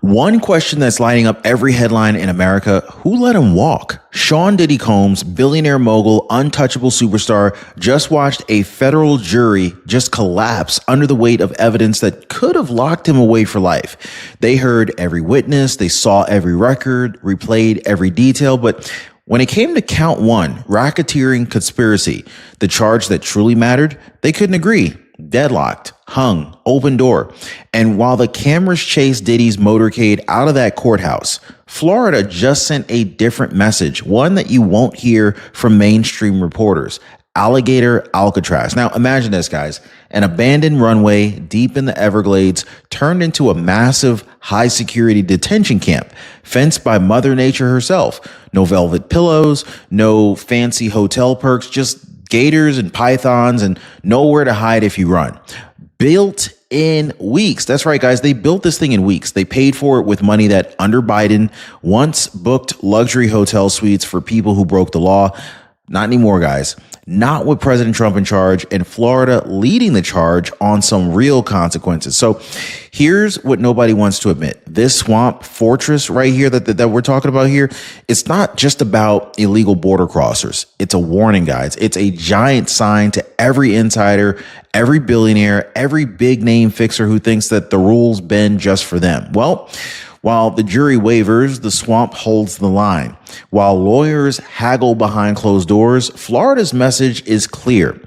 One question that's lighting up every headline in America: who let him walk? Sean Diddy Combs, billionaire mogul, untouchable superstar, just watched a federal jury just collapse under the weight of evidence that could have locked him away for life. They heard every witness, they saw every record, replayed every detail, but when it came to count one, racketeering conspiracy, the charge that truly mattered, they couldn't agree. Deadlocked, hung, open door. And while the cameras chased Diddy's motorcade out of that courthouse, Florida just sent a different message, one that you won't hear from mainstream reporters. Alligator Alcatraz. Now imagine this, guys. An abandoned runway deep in the Everglades turned into a massive high security detention camp, fenced by Mother Nature herself. No velvet pillows, no fancy hotel perks, just gators and pythons and nowhere to hide if you run. Built in weeks. That's right, guys. They built this thing in weeks. They paid for it with money that under Biden once booked luxury hotel suites for people who broke the law. Not anymore, guys. Not with President Trump in charge and Florida leading the charge on some real consequences. So here's what nobody wants to admit. This swamp fortress right here that we're talking about here, it's not just about illegal border crossers. It's a warning, guys. It's a giant sign to every insider, every billionaire, every big name fixer who thinks that the rules bend just for them. Well, while the jury wavers, the swamp holds the line. While lawyers haggle behind closed doors, Florida's message is clear.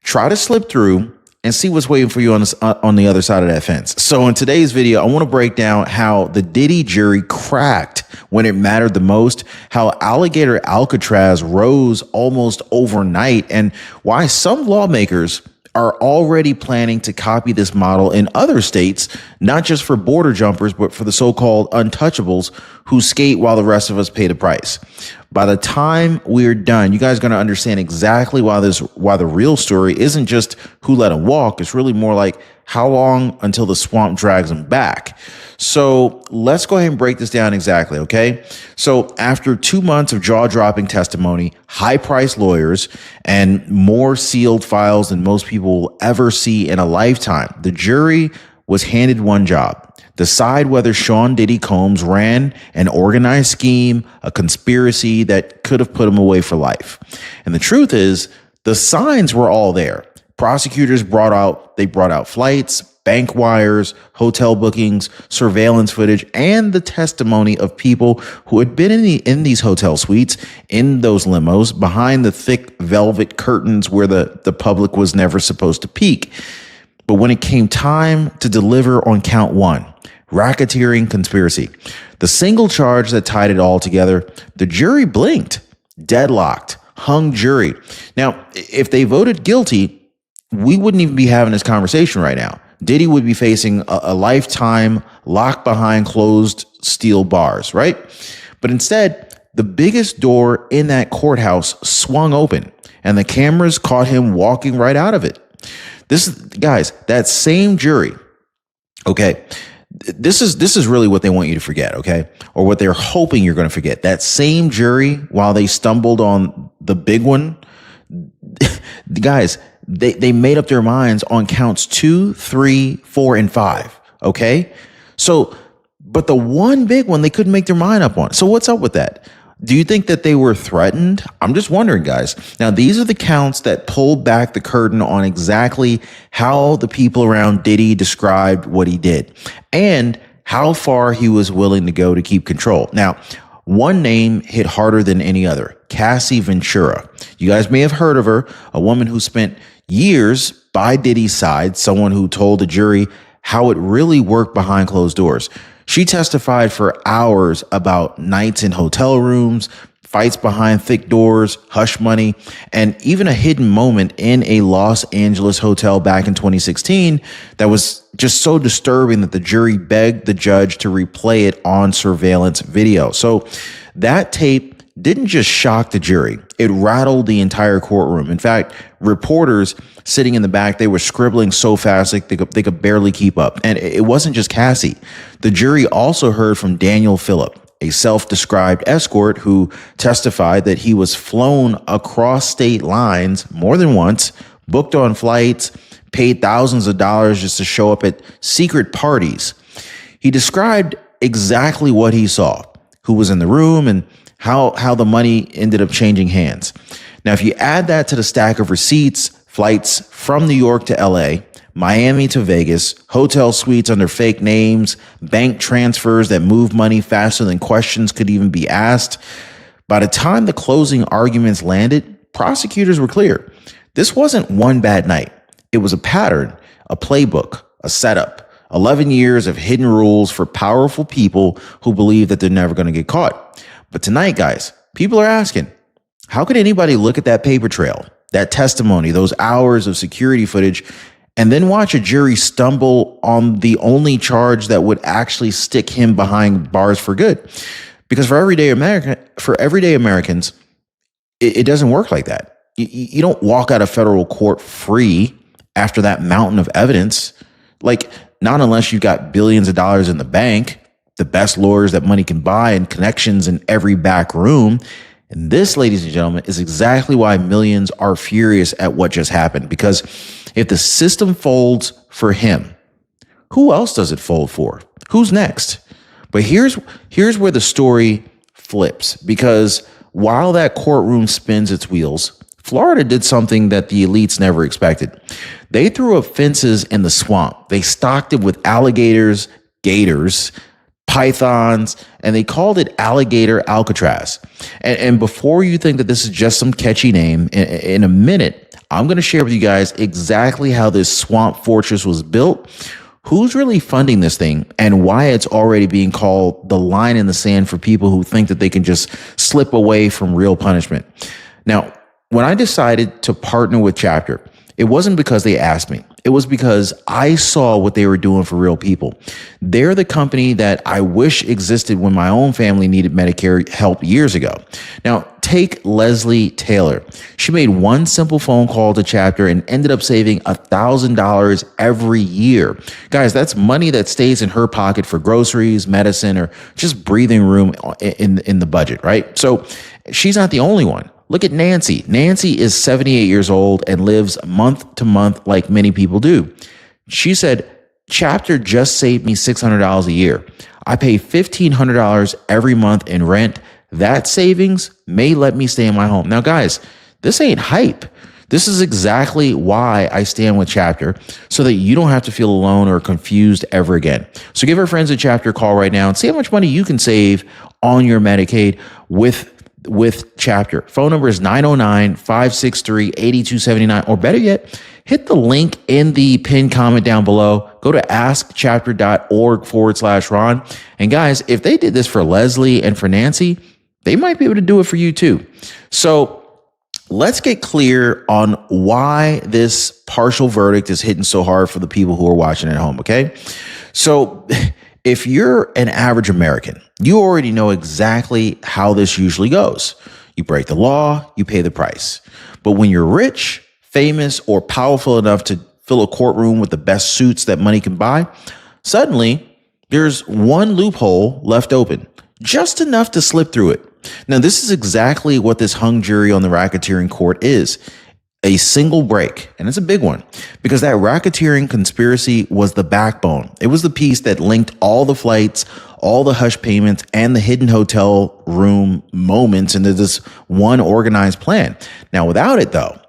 Try to slip through and see what's waiting for you on the other side of that fence. So in today's video, I want to break down how the Diddy jury cracked when it mattered the most, how Alligator Alcatraz rose almost overnight, and why some lawmakers are already planning to copy this model in other states, not just for border jumpers, but for the so-called untouchables who skate while the rest of us pay the price. By the time we're done, you guys are going to understand exactly why the real story isn't just who let him walk. It's really more like how long until the swamp drags him back. So let's go ahead and break this down exactly, okay? So after 2 months of jaw-dropping testimony, high-priced lawyers, and more sealed files than most people will ever see in a lifetime, the jury was handed one job: decide whether Sean Diddy Combs ran an organized scheme, a conspiracy that could have put him away for life. And the truth is, the signs were all there. Prosecutors brought out flights, bank wires, hotel bookings, surveillance footage, and the testimony of people who had been in these hotel suites, in those limos, behind the thick velvet curtains where the public was never supposed to peek. But when it came time to deliver on count one, racketeering conspiracy, the single charge that tied it all together, the jury blinked. Deadlocked, hung jury. Now, if they voted guilty, we wouldn't even be having this conversation right now. Diddy would be facing a lifetime locked behind closed steel bars, right? But instead, the biggest door in that courthouse swung open and the cameras caught him walking right out of it. Guys, that same jury, okay, this is really what they want you to forget, okay? Or what they're hoping you're going to forget. That same jury, while they stumbled on the big one, guys, they made up their minds on counts 2, 3, 4, and 5, okay? So, but the one big one, they couldn't make their mind up on. So what's up with that? Do you think that they were threatened? I'm just wondering, guys. Now, these are the counts that pulled back the curtain on exactly how the people around Diddy described what he did and how far he was willing to go to keep control. Now, one name hit harder than any other: Cassie Ventura. You guys may have heard of her, a woman who spent years by Diddy's side, someone who told the jury how it really worked behind closed doors. She testified for hours about nights in hotel rooms, fights behind thick doors, hush money, and even a hidden moment in a Los Angeles hotel back in 2016 that was just so disturbing that the jury begged the judge to replay it on surveillance video. So that tape didn't just shock the jury, it rattled the entire courtroom. In fact, reporters sitting in the back, they were scribbling so fast like they could barely keep up. And it wasn't just Cassie. The jury also heard from Daniel Phillip, a self-described escort who testified that he was flown across state lines more than once, booked on flights, paid thousands of dollars just to show up at secret parties. He described exactly what he saw, who was in the room, and how the money ended up changing hands. Now, if you add that to the stack of receipts, flights from New York to LA, Miami to Vegas, hotel suites under fake names, bank transfers that move money faster than questions could even be asked, by the time the closing arguments landed, prosecutors were clear. This wasn't one bad night. It was a pattern, a playbook, a setup, 11 years of hidden rules for powerful people who believe that they're never going to get caught. But tonight, guys, people are asking, how could anybody look at that paper trail, that testimony, those hours of security footage, and then watch a jury stumble on the only charge that would actually stick him behind bars for good? Because for everyday Americans, it doesn't work like that. You don't walk out of federal court free after that mountain of evidence. Like, not unless you've got billions of dollars in the bank, the best lawyers that money can buy, and connections in every back room. And this, ladies and gentlemen, is exactly why millions are furious at what just happened. Because if the system folds for him, who else does it fold for? Who's next? But here's where the story flips. Because while that courtroom spins its wheels, Florida did something that the elites never expected. They threw up fences in the swamp. They stocked it with alligators, gators, pythons, and they called it Alligator Alcatraz. And before you think that this is just some catchy name, in a minute, I'm going to share with you guys exactly how this swamp fortress was built, who's really funding this thing, and why it's already being called the line in the sand for people who think that they can just slip away from real punishment. Now, when I decided to partner with Chapter, it wasn't because they asked me. It was because I saw what they were doing for real people. They're the company that I wish existed when my own family needed Medicare help years ago. Now, take Leslie Taylor. She made one simple phone call to Chapter and ended up saving $1,000 every year. Guys, that's money that stays in her pocket for groceries, medicine, or just breathing room in the budget, right? So she's not the only one. Look at Nancy. Nancy is 78 years old and lives month to month like many people do. She said, Chapter just saved me $600 a year. I pay $1,500 every month in rent. That savings may let me stay in my home. Now, guys, this ain't hype. This is exactly why I stand with Chapter, so that you don't have to feel alone or confused ever again. So give our friends at Chapter a call right now and see how much money you can save on your Medicaid with Chapter. Phone number is 909-563-8279, or better yet, hit the link in the pinned comment down below. Go to askchapter.org/Ron. And guys, if they did this for Leslie and for Nancy, they might be able to do it for you too. So let's get clear on why this partial verdict is hitting so hard for the people who are watching at home, okay? So if you're an average American, you already know exactly how this usually goes. You break the law, you pay the price. But when you're rich, famous, or powerful enough to fill a courtroom with the best suits that money can buy, suddenly there's one loophole left open, just enough to slip through it. Now, this is exactly what this hung jury on the racketeering court is. A single break, and it's a big one, because that racketeering conspiracy was the backbone. It was the piece that linked all the flights, all the hush payments, and the hidden hotel room moments into this one organized plan. Now, without it, though,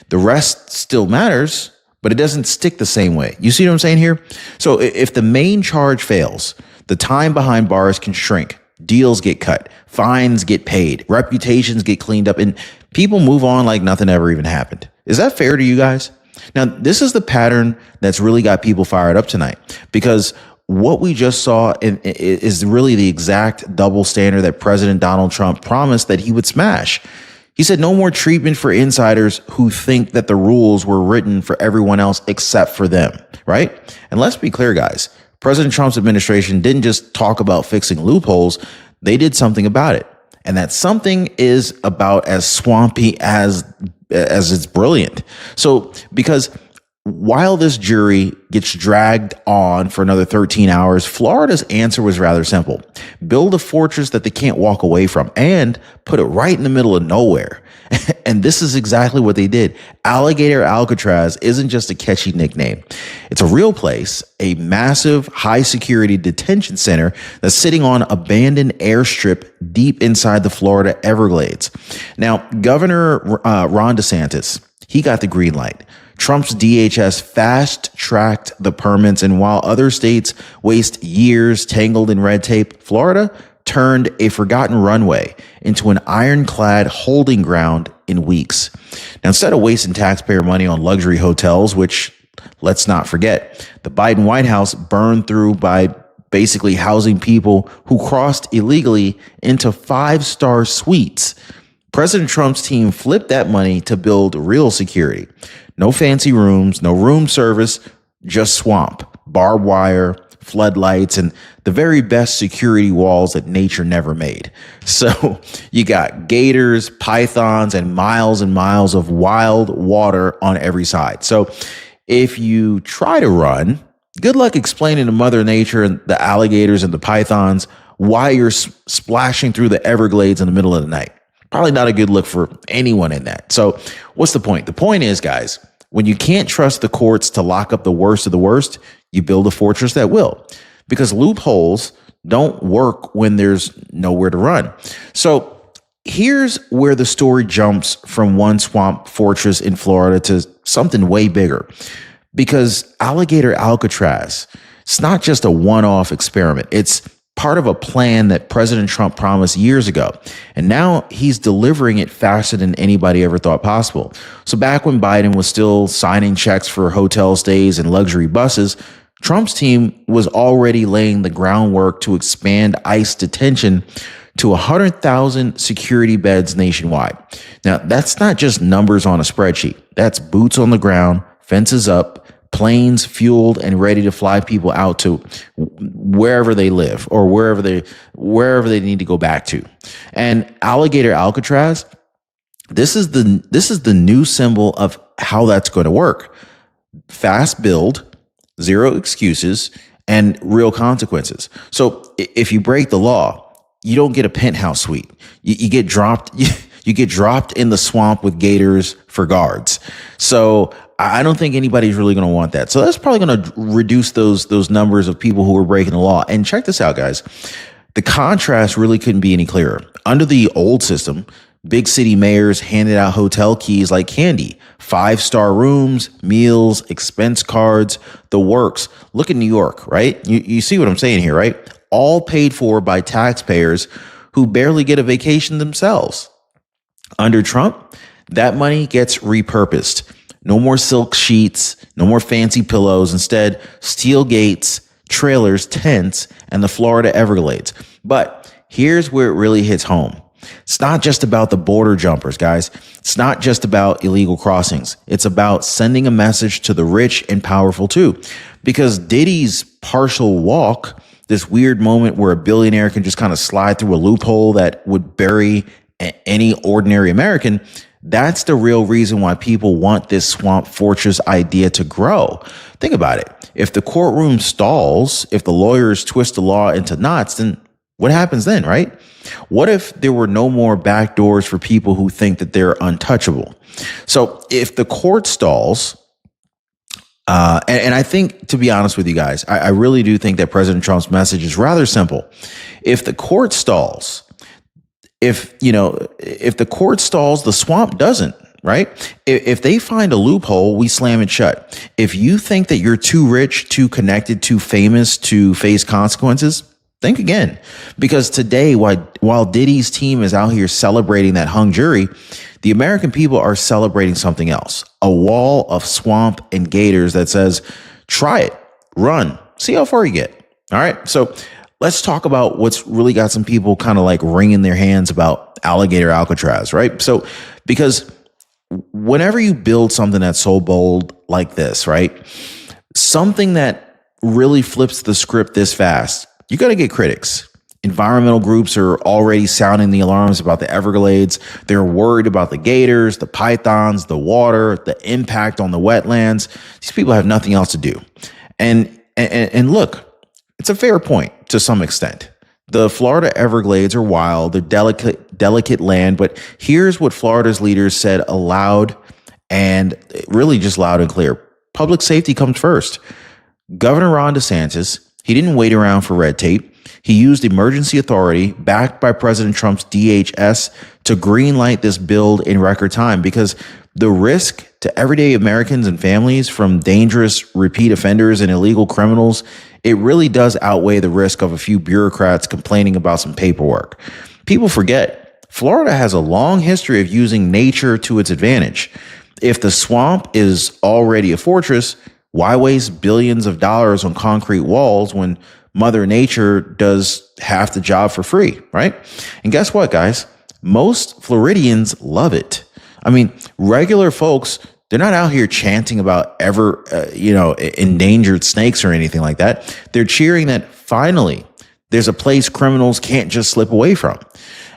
the rest still matters, but it doesn't stick the same way. You see what I'm saying here? So if the main charge fails, the time behind bars can shrink. Deals get cut, fines get paid, reputations get cleaned up, and people move on like nothing ever even happened. Is that fair to you guys? Now, this is the pattern that's really got people fired up tonight, because what we just saw is really the exact double standard that President Donald Trump promised that he would smash. He said no more treatment for insiders who think that the rules were written for everyone else except for them, right? And let's be clear, guys. President Trump's administration didn't just talk about fixing loopholes, they did something about it. And that something is about as swampy as it's brilliant. So, because while this jury gets dragged on for another 13 hours, Florida's answer was rather simple. Build a fortress that they can't walk away from and put it right in the middle of nowhere. And this is exactly what they did. Alligator Alcatraz isn't just a catchy nickname. It's a real place, a massive high security detention center that's sitting on abandoned airstrip deep inside the Florida Everglades. Now, Governor Ron DeSantis, he got the green light. Trump's DHS fast-tracked the permits, and while other states waste years tangled in red tape, Florida turned a forgotten runway into an ironclad holding ground in weeks. Now, instead of wasting taxpayer money on luxury hotels, which, let's not forget, the Biden White House burned through by basically housing people who crossed illegally into five-star suites, President Trump's team flipped that money to build real security. No fancy rooms, no room service, just swamp, barbed wire, floodlights, and the very best security walls that nature never made. So you got gators, pythons, and miles of wild water on every side. So if you try to run, good luck explaining to Mother Nature and the alligators and the pythons why you're splashing through the Everglades in the middle of the night. Probably not a good look for anyone in that. So what's the point? The point is, guys, when you can't trust the courts to lock up the worst of the worst, you build a fortress that will, because loopholes don't work when there's nowhere to run. So here's where the story jumps from one swamp fortress in Florida to something way bigger, because Alligator Alcatraz, it's not just a one-off experiment. It's part of a plan that President Trump promised years ago. And now he's delivering it faster than anybody ever thought possible. So back when Biden was still signing checks for hotel stays and luxury buses, Trump's team was already laying the groundwork to expand ICE detention to 100,000 security beds nationwide. Now, that's not just numbers on a spreadsheet. That's boots on the ground, fences up, planes fueled and ready to fly people out to wherever they live or wherever they need to go back to. And Alligator Alcatraz, this is the new symbol of how that's going to work. Fast build, zero excuses, and real consequences. So if you break the law, you don't get a penthouse suite. You get dropped. You get dropped in the swamp with gators for guards. So I don't think anybody's really going to want that. So that's probably going to reduce those numbers of people who are breaking the law. And check this out, guys. The contrast really couldn't be any clearer. Under the old system, big city mayors handed out hotel keys like candy, 5-star rooms, meals, expense cards, the works. Look at New York, right? You see what I'm saying here, right? All paid for by taxpayers who barely get a vacation themselves. Under Trump, that money gets repurposed. No more silk sheets, no more fancy pillows. Instead, steel gates, trailers, tents, and the Florida Everglades. But here's where it really hits home. It's not just about the border jumpers, guys. It's not just about illegal crossings. It's about sending a message to the rich and powerful too. Because Diddy's partial walk, this weird moment where a billionaire can just kind of slide through a loophole that would bury any ordinary American, that's the real reason why people want this swamp fortress idea to grow. Think about it. If the courtroom stalls, if the lawyers twist the law into knots, then what happens then, right? What if there were no more back doors for people who think that they're untouchable? So if the court stalls, and I think, to be honest with you guys, I really do think that President Trump's message is rather simple. If the court stalls, if the court stalls, the swamp doesn't, right? If they find a loophole, we slam it shut. If you think that you're too rich, too connected, too famous to face consequences, think again. Because today, while Diddy's team is out here celebrating that hung jury, the American people are celebrating something else. A wall of swamp and gators that says, try it, run, see how far you get. All right. So let's talk about what's really got some people kind of like wringing their hands about Alligator Alcatraz, right? So, because whenever you build something that's so bold like this, right? Something that really flips the script this fast, you got to get critics. Environmental groups are already sounding the alarms about the Everglades. They're worried about the gators, the pythons, the water, the impact on the wetlands. These people have nothing else to do. And look, it's a fair point to some extent. The Florida Everglades are wild, they're delicate land, but here's what Florida's leaders said aloud and really just loud and clear. Public safety comes first. Governor Ron DeSantis, he didn't wait around for red tape. He used emergency authority backed by President Trump's DHS to greenlight this bill in record time because the risk to everyday Americans and families from dangerous repeat offenders and illegal criminals, it really does outweigh the risk of a few bureaucrats complaining about some paperwork. People forget, Florida has a long history of using nature to its advantage. If the swamp is already a fortress, why waste billions of dollars on concrete walls when Mother Nature does half the job for free, right? And guess what, guys? Most Floridians love it. I mean, regular folks, they're not out here chanting about endangered snakes or anything like that. They're cheering that finally there's a place criminals can't just slip away from.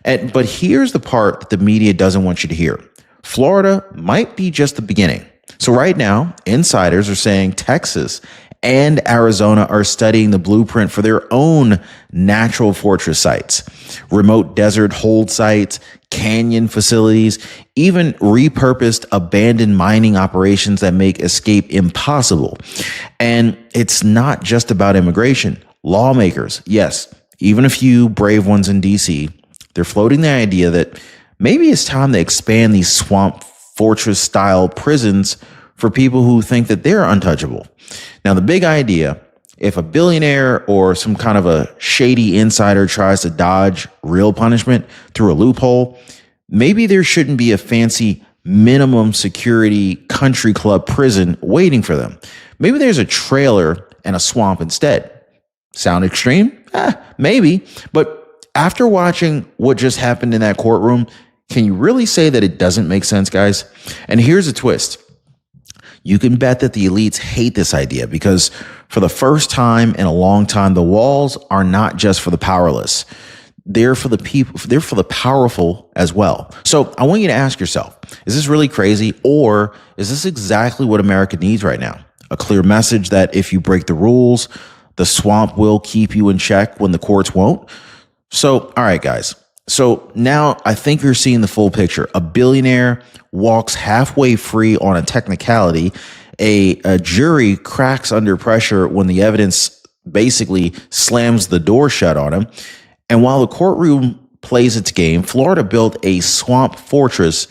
But here's the part that the media doesn't want you to hear. Florida might be just the beginning. So right now, insiders are saying Texas and Arizona are studying the blueprint for their own natural fortress sites, remote desert hold sites, canyon facilities, even repurposed abandoned mining operations that make escape impossible. And it's not just about immigration. Lawmakers, yes, even a few brave ones in DC, they're floating the idea that maybe it's time to expand these swamp fortress style prisons for people who think that they're untouchable. Now, the big idea, if a billionaire or some kind of a shady insider tries to dodge real punishment through a loophole, maybe there shouldn't be a fancy minimum security country club prison waiting for them. Maybe there's a trailer and a swamp instead. Sound extreme? Maybe. But after watching what just happened in that courtroom, can you really say that it doesn't make sense, guys? And here's a twist. You can bet that the elites hate this idea because for the first time in a long time, the walls are not just for the powerless. They're for the people, they're for the powerful as well. So I want you to ask yourself, is this really crazy, or is this exactly what America needs right now? A clear message that if you break the rules, the swamp will keep you in check when the courts won't. So, all right, guys. So now I think you're seeing the full picture. A billionaire walks halfway free on a technicality. A jury cracks under pressure when the evidence basically slams the door shut on him. And while the courtroom plays its game, Florida built a swamp fortress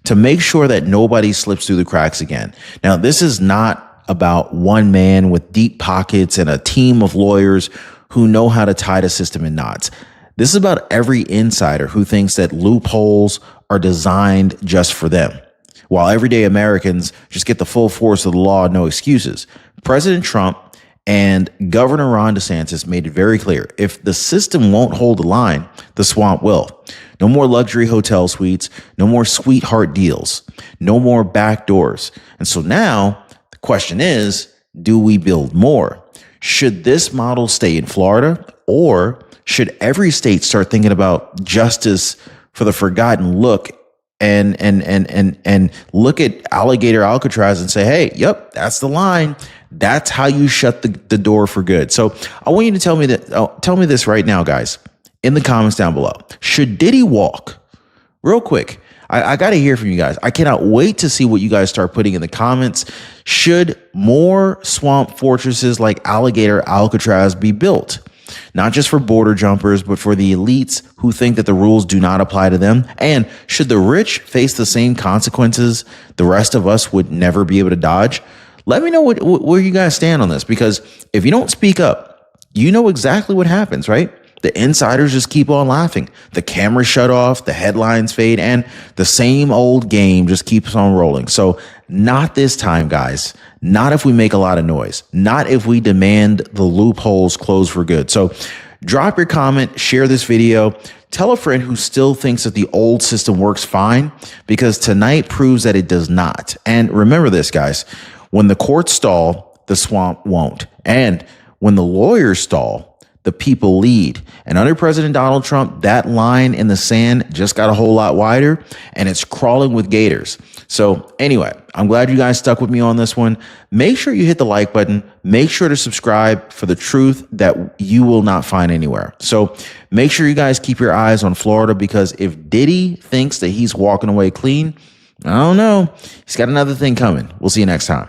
to make sure that nobody slips through the cracks again. Now, this is not about one man with deep pockets and a team of lawyers who know how to tie the system in knots. This is about every insider who thinks that loopholes are designed just for them, while everyday Americans just get the full force of the law, no excuses. President Trump and Governor Ron DeSantis made it very clear. If the system won't hold the line, the swamp will. No more luxury hotel suites, no more sweetheart deals, no more back doors. And so now the question is, do we build more? Should this model stay in Florida, or should every state start thinking about justice for the forgotten look and look at Alligator Alcatraz and say, hey, yep, that's the line. That's how you shut the door for good. So I want you to tell me this right now, guys, in the comments down below. Should Diddy walk? Real quick. I got to hear from you guys. I cannot wait to see what you guys start putting in the comments. Should more swamp fortresses like Alligator Alcatraz be built? Not just for border jumpers, but for the elites who think that the rules do not apply to them? And should the rich face the same consequences the rest of us would never be able to dodge? Let me know where you guys stand on this, because if you don't speak up, you know exactly what happens, right? The insiders just keep on laughing. The cameras shut off, the headlines fade, and the same old game just keeps on rolling. So not this time, guys. Not if we make a lot of noise. Not if we demand the loopholes close for good. So drop your comment, share this video, tell a friend who still thinks that the old system works fine, because tonight proves that it does not. And remember this, guys, when the courts stall, the swamp won't. And when the lawyers stall, the people lead. And under President Donald Trump, that line in the sand just got a whole lot wider, and it's crawling with gators. So anyway, I'm glad you guys stuck with me on this one. Make sure you hit the like button. Make sure to subscribe for the truth that you will not find anywhere. So make sure you guys keep your eyes on Florida, because if Diddy thinks that he's walking away clean, I don't know. He's got another thing coming. We'll see you next time.